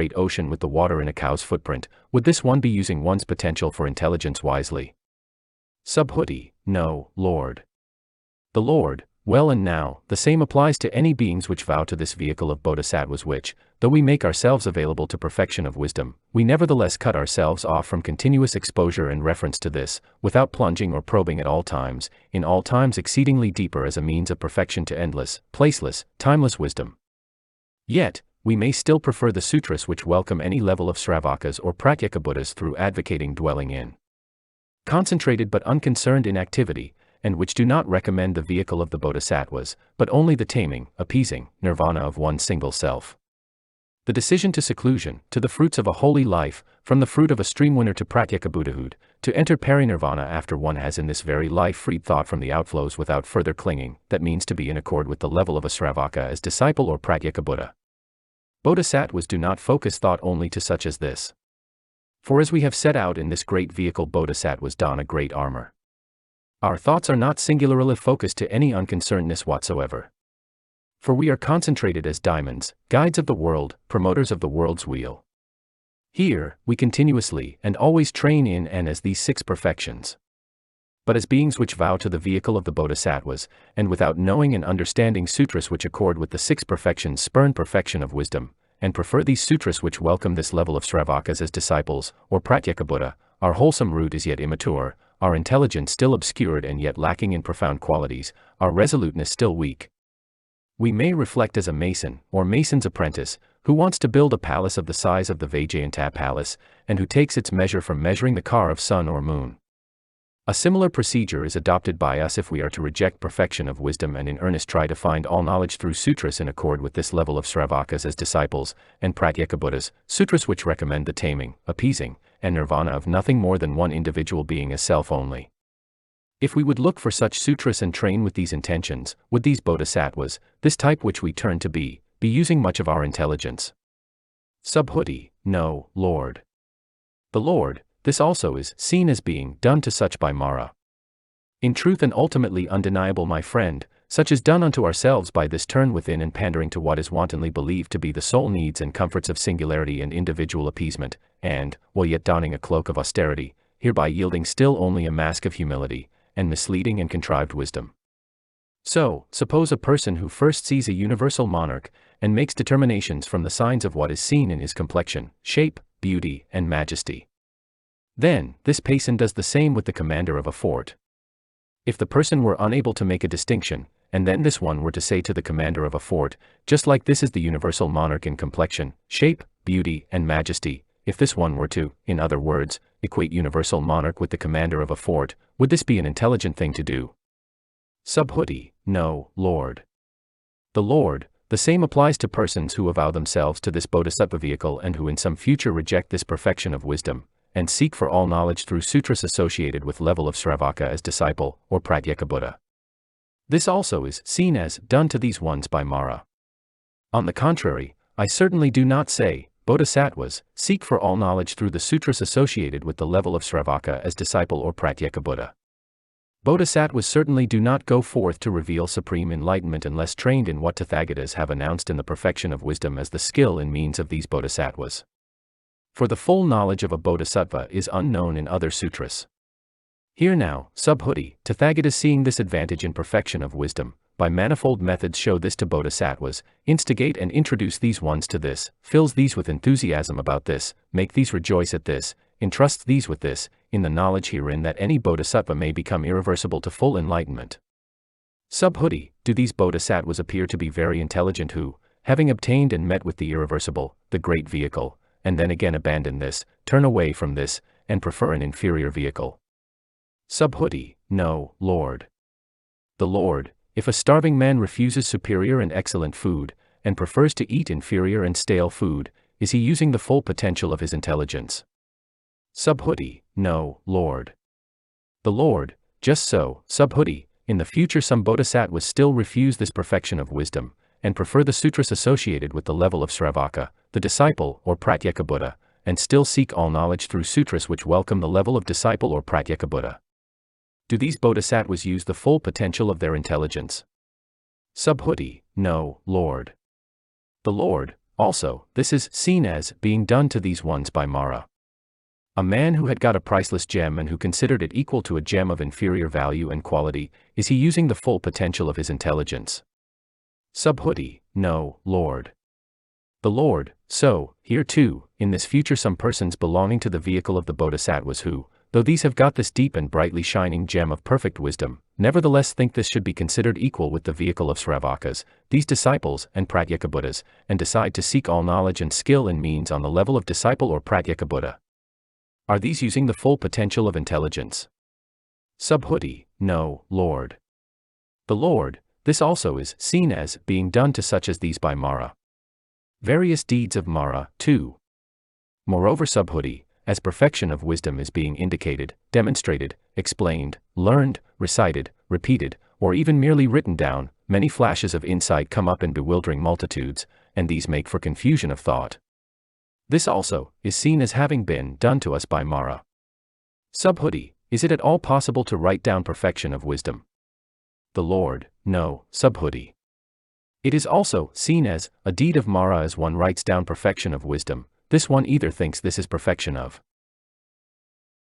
great ocean with the water in a cow's footprint, would this one be using one's potential for intelligence wisely? Subhuti, no, Lord. The Lord, well and now, the same applies to any beings which vow to this vehicle of bodhisattvas which, though we make ourselves available to perfection of wisdom, we nevertheless cut ourselves off from continuous exposure in reference to this, without plunging or probing at all times, in all times exceedingly deeper as a means of perfection to endless, placeless, timeless wisdom. Yet, we may still prefer the sutras which welcome any level of Sravakas or Pratyekabuddhas through advocating dwelling in concentrated but unconcerned inactivity, and which do not recommend the vehicle of the bodhisattvas, but only the taming, appeasing, nirvana of one's single self. The decision to seclusion, to the fruits of a holy life, from the fruit of a stream winner to Pratyekabuddhahood, to enter parinirvana after one has in this very life freed thought from the outflows without further clinging, that means to be in accord with the level of a Sravaka as disciple or Pratyekabuddha. Bodhisattvas do not focus thought only to such as this. For as we have set out in this great vehicle, bodhisattvas don a great armor. Our thoughts are not singularly focused to any unconcernedness whatsoever. For we are concentrated as diamonds, guides of the world, promoters of the world's weal. Here, we continuously and always train in and as these 6 perfections. But as beings which vow to the vehicle of the bodhisattvas, and without knowing and understanding sutras which accord with the 6 perfections, spurn perfection of wisdom, and prefer these sutras which welcome this level of Sravakas as disciples, or Pratyekabuddha, our wholesome root is yet immature, our intelligence still obscured and yet lacking in profound qualities, our resoluteness still weak. We may reflect as a mason, or mason's apprentice, who wants to build a palace of the size of the Vaijayanta palace, and who takes its measure from measuring the car of sun or moon. A similar procedure is adopted by us if we are to reject perfection of wisdom and in earnest try to find all knowledge through sutras in accord with this level of Sravakas as disciples, and Pratyekabuddhas, sutras which recommend the taming, appeasing, and nirvana of nothing more than one individual being as self only. If we would look for such sutras and train with these intentions, would these bodhisattvas, this type which we turn to be using much of our intelligence? Subhuti, no, Lord. The Lord, this also is seen as being done to such by Mara. In truth and ultimately undeniable, my friend, such is done unto ourselves by this turn within and pandering to what is wantonly believed to be the sole needs and comforts of singularity and individual appeasement, and, while yet donning a cloak of austerity, hereby yielding still only a mask of humility, and misleading and contrived wisdom. So, suppose a person who first sees a universal monarch, and makes determinations from the signs of what is seen in his complexion, shape, beauty, and majesty. Then, this person does the same with the commander of a fort. If the person were unable to make a distinction, and then this one were to say to the commander of a fort, just like this is the universal monarch in complexion, shape, beauty, and majesty, if this one were to, in other words, equate universal monarch with the commander of a fort, would this be an intelligent thing to do? Subhuti, no, Lord. The Lord, the same applies to persons who avow themselves to this bodhisattva vehicle and who in some future reject this perfection of wisdom, and seek for all knowledge through sutras associated with level of Sravaka as disciple, or Pratyekabuddha. This also is seen as done to these ones by Mara. On the contrary, I certainly do not say, bodhisattvas, seek for all knowledge through the sutras associated with the level of Sravaka as disciple or Pratyekabuddha. Bodhisattvas certainly do not go forth to reveal supreme enlightenment unless trained in what Tathagatas have announced in the perfection of wisdom as the skill and means of these bodhisattvas. For the full knowledge of a bodhisattva is unknown in other sutras. Here now, Subhuti, Tathagatas seeing this advantage in perfection of wisdom, by manifold methods show this to bodhisattvas, instigate and introduce these ones to this, fills these with enthusiasm about this, make these rejoice at this, entrusts these with this, in the knowledge herein that any bodhisattva may become irreversible to full enlightenment. Subhuti, do these bodhisattvas appear to be very intelligent who, having obtained and met with the irreversible, the great vehicle, and then again abandon this, turn away from this, and prefer an inferior vehicle? Subhuti, no, Lord. The Lord, if a starving man refuses superior and excellent food, and prefers to eat inferior and stale food, is he using the full potential of his intelligence? Subhuti, no, Lord. The Lord, just so, Subhuti, in the future some bodhisattvas still refuse this perfection of wisdom, and prefer the sutras associated with the level of Sravaka, the disciple or Pratyekabuddha, and still seek all knowledge through sutras which welcome the level of disciple or Pratyekabuddha. Do these bodhisattvas use the full potential of their intelligence? Subhuti, no, Lord. The Lord, Also, this is seen as being done to these ones by Mara. A man who had got a priceless gem and who considered it equal to a gem of inferior value and quality, is he using the full potential of his intelligence? Subhuti, no, Lord. The Lord, so, here too, in this future some persons belonging to the vehicle of the Bodhisattvas who, though these have got this deep and brightly shining gem of perfect wisdom, nevertheless think this should be considered equal with the vehicle of Sravakas, these disciples and Pratyekabuddhas, and decide to seek all knowledge and skill and means on the level of disciple or Pratyekabuddha. Are these using the full potential of intelligence? Subhuti, no, Lord. The Lord, this also is seen as being done to such as these by Mara. Various deeds of Mara, too. Moreover, Subhuti, as perfection of wisdom is being indicated, demonstrated, explained, learned, recited, repeated, or even merely written down, many flashes of insight come up in bewildering multitudes, and these make for confusion of thought. This also is seen as having been done to us by Mara. Subhuti, is it at all possible to write down perfection of wisdom? The Lord, no, Subhuti. It is also seen as a deed of Mara as one writes down perfection of wisdom. This one either thinks this is perfection of